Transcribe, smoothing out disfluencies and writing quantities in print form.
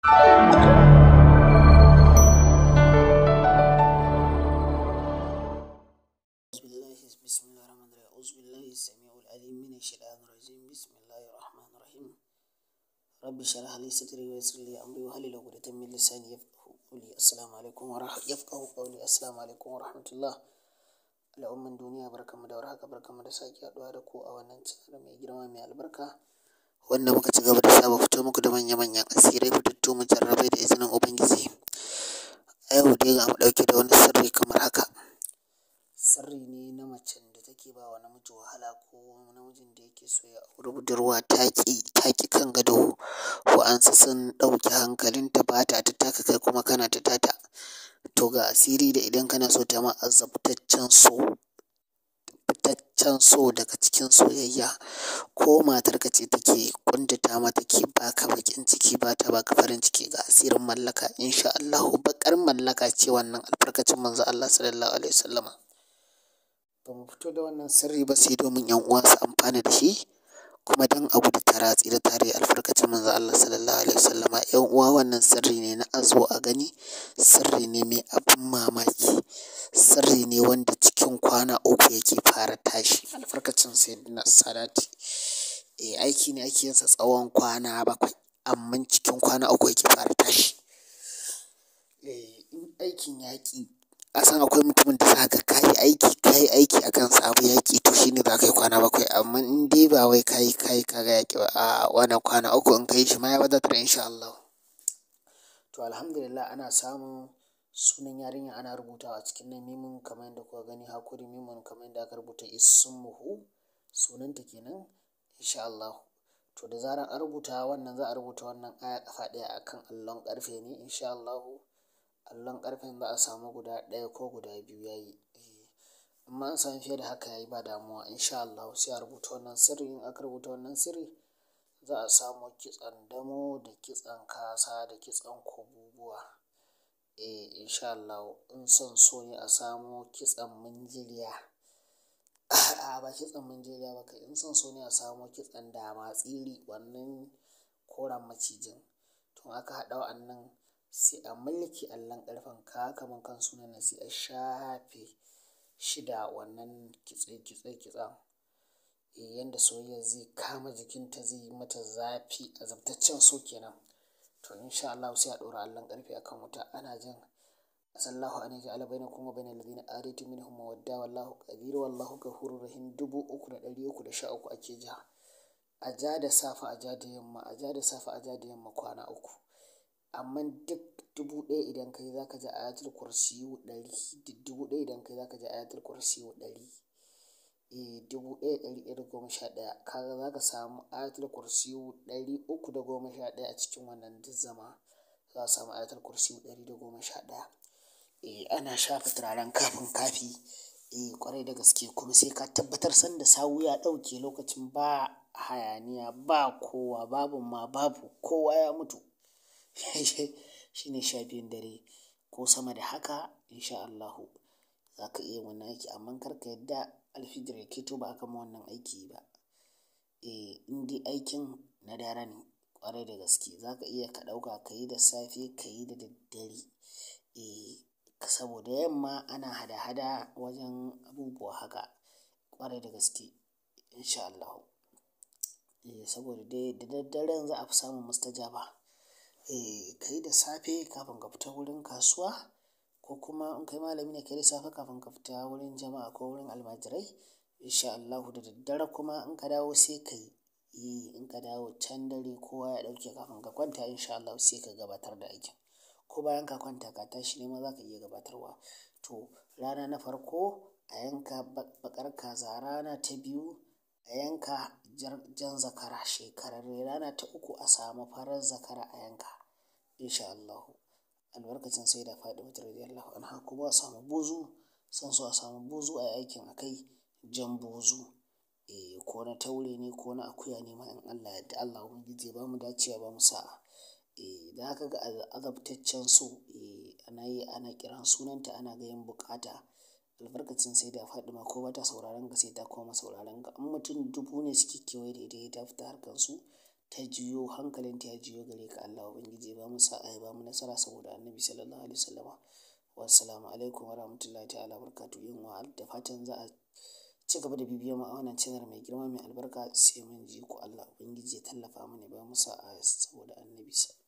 بسم الله الرحمن الرحيم. أعوذ بالله السميع العليم من الشيطان الرجيم. بسم الله الرحمن الرحيم. رب اشرح لي صدري ويسر لي أمري واحلل عقدة من لساني يفقهوا قولي. السلام عليكم ورحمة الله. Al'umman duniya barkanmu da warhaka, barkanmu da sake haɗuwa da ku a wannan channel mai girma mai albarka, wanda muka ci gaba da saba fito muku da manya-manyan asirai fitattu mujarrabai da izinin Ubangiji. A yau dai ga mu ɗauke da wani sirri kamar haka. Sirri ne na macen da take ba wa namiji wahala, ko namijin da yake so ya auri budurwa ta ƙi kan gado, wa'ansu sun ɗauki hankalinta ba ta taka, kai kuma kana ta tata. To ga asiri da idan kana so ta ma azabtaccen so daga cikin soyayya, ko matarka ce take ƙuntata ma, take baka baƙin ciki, ba ta baka farin ciki, ga asirin mallaka insha Allahu. Baƙar mallaka ce wannan, albarkacin manzo Allah sallallahu alaihi wasallama. Ba mu fito da wannan sirri ba sai domin 'yan uwa su amfana da shi, kuma don a gudu tare a tsira tare, albarkacin manzo Allah sallallahu alaihi wasallama. 'Yan uwa, wannan sirri ne na a zo a gani, sirri ne mai abin mamaki, sirri ne wanda cikin kwana uku yake fara tashi, albarkacin sayyidina Sadati. Aiki ne ake yinsa tsawon kwana 7, amma cikin kwana uku yake fara tashi. In aikin yaƙi, a san akwai mutumin da za ka kayi aiki a kan abu yaƙi, to shi ne za ka yi kwana 7, amma in dai ba wai kayi ka ga yaƙi ba, a wannan kwana uku in ka yi shi ma ya wadatar insha Allah. To alhamdulillah, ana samun sunan yarinya ana rubutawa a cikin nan, mimun kamar yadda kuka gani, hakuri mimun kamar yadda aka rubuta ismuhu, sunanta kenan insha Allah. To da zarar an rubuta wannan, za a rubuta wannan aya ƙafa ɗaya akan allon ƙarfe ne insha Allah. Allon ƙarfen za a samu guda ɗaya ko guda 2 yayi, amma an samu fiye da haka yayi ba damuwa insha Allah. Sai a rubuta wannan sirri. In aka rubuta wannan sirri, za a samu kitson damo da kitson kasa da kitson kububuwa. Insha Allah. In son so ne a samo kitson minjiliya, ba kitson minjiliya ba kai, in son so ne a samo kitson dama tsiri, wannan koren macijin. To aka haɗa wa'annan, sai a mulki allon ƙarfen ka kaman kan sunan nan, sai a shafe shi da wannan kitson, yanda soyayya zai kama jikinta, zai yi mata zafi, azabtaccen so kenan. To insha Allah sai a ɗora allon ƙarfe akan wuta, ana jin asallahu an yaj'ala bainakum wa bainal ladina adaytum minhum mawadda wallahu qadir wallahu ghafurur rahim. 3313 ake ja. A ja da safe, a ja da yamma, a ja da safe, a ja da yamma kwana 3. Amma duk 1000 idan kai za ka ji ayatul kursiyu 100. Duk 1000 idan kai za ka ji ayatul kursiyu 100. 1111, kaga za ka samu ayatul kursiyu 311 a cikin wannan duk zama. Za a samu ayatul kursiyu 111. Ana shafa turaren kafin kafi, kwarai da gaske, kuma sai ka tabbatar sanda sawu ya ɗauke, lokacin ba hayaniya, ba kowa, babu kowa ya mutu. Shi ne 12 dare ko sama da haka insha Allahu za ka iya wannan aiki, amma kar ka yadda alfijir ya keto ba aka ma wannan aiki ba. In dai aikin na dare ne, kwarai da gaske za ka iya ka ɗauka ka yi da safe, ka yi da daddare. Saboda yamma ana hada-hada wajen abubuwa haka, kwarai da gaske insha Allahu. Saboda dai da daddaren za a fi samun mustajaba. Ka yi da safe kafin ka fita wurin kasuwa, ko kuma in kai malami ne, ka yi da safe kafin ka fita wurin jama'a ko wurin almajirai insha Allahu. Da daddare kuma in ka dawo sai ka yi. In ka dawo can dare kowa ya ɗauke, kafin ka kwanta insha Allahu sai ka gabatar da aikin, ko bayan ka kwanta ka tashi ne ma za ka iya gabatarwa. To rana na farko a yanka baƙar kaza, rana ta biyu a yanka jan zakara shekararre, rana ta 3 a samu farar zakara a yanka insha Allahu. Albarkacin Sayyida Fatimatu radiyallahu anha. Kuma a samu buzu, son so a samu buzu a yi aikin a kai, jan buzu. Ko na taure ne ko na akuya ne ma, in Allah ya yarda, Allah ubangiji ya ba mu dacewa, ba mu sa'a. Da haka ga azabtaccen so, ana kiran sunanta, ana gayin bukata, albarkacin Sayyida Fatima, ko ba ta sauraron ka sai ta koma sauraron ka. In mutum 1000 ne suke kewaye da ita, ta fita harkar su, ta juyo hankalinta ya juyo gare ka. Allah Ubangiji ya bamu sa'a, ya bamu nasara saboda Annabi sallallahu alaihi wasallama. Wassalamu alaikum warahmatullahi ta'ala wabarakatuh. Yan uwa da fatan za a ci gaba da bibiyar mu a wannan channel mai girma mai albarka sai mun ji ku. Allah Ubangiji ya tallafa mana, ya bamu sa'a saboda Annabi sallallahu